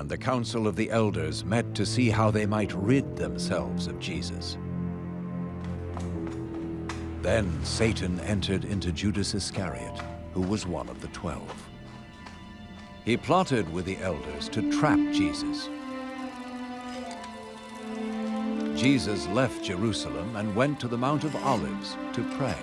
and the council of the elders met to see how they might rid themselves of Jesus. Then Satan entered into Judas Iscariot, who was one of the 12. He plotted with the elders to trap Jesus. Jesus left Jerusalem and went to the Mount of Olives to pray.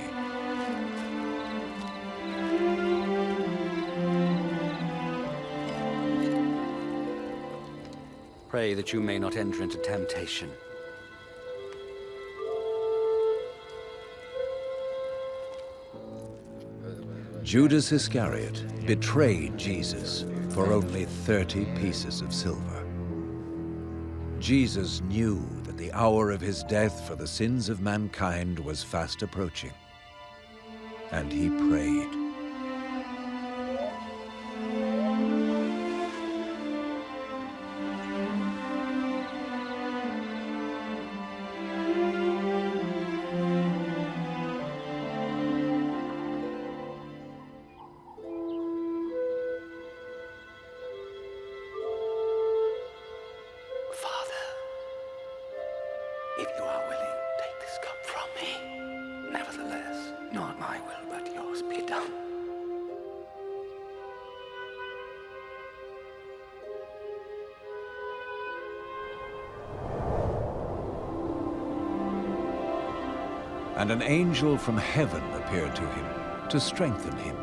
Pray that you may not enter into temptation. Judas Iscariot betrayed Jesus for only 30 pieces of silver. Jesus knew that the hour of his death for the sins of mankind was fast approaching, and he prayed. If you are willing, take this cup from me. Nevertheless, not my will, but yours be done. And an angel from heaven appeared to him to strengthen him.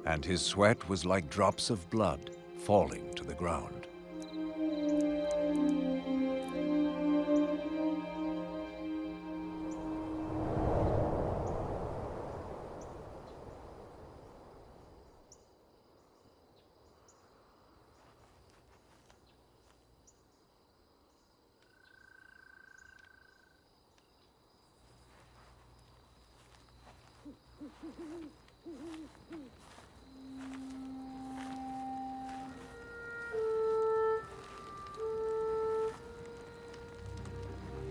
And his sweat was like drops of blood falling to the ground.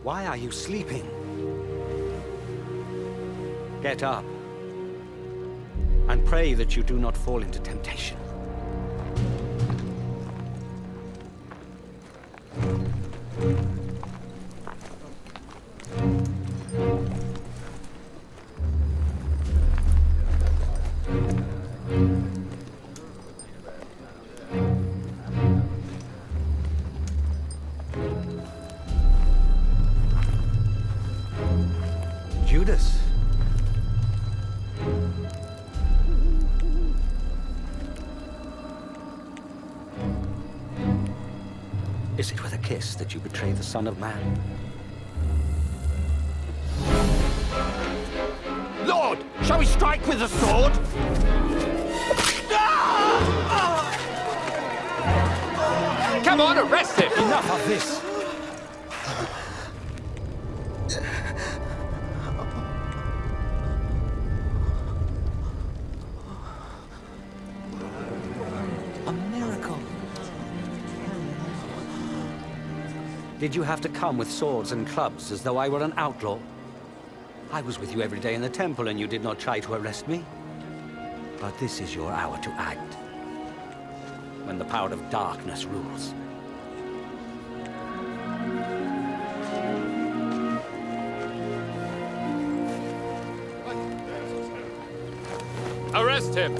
Why are you sleeping? Get up and pray that you do not fall into temptation. Judas. Is it with a kiss that you betray the Son of Man? Lord, shall we strike with the sword? Come on, arrest him! Enough of this! A miracle. Did you have to come with swords and clubs as though I were an outlaw? I was with you every day in the temple and you did not try to arrest me. But this is your hour to act, when the power of darkness rules. Arrest him!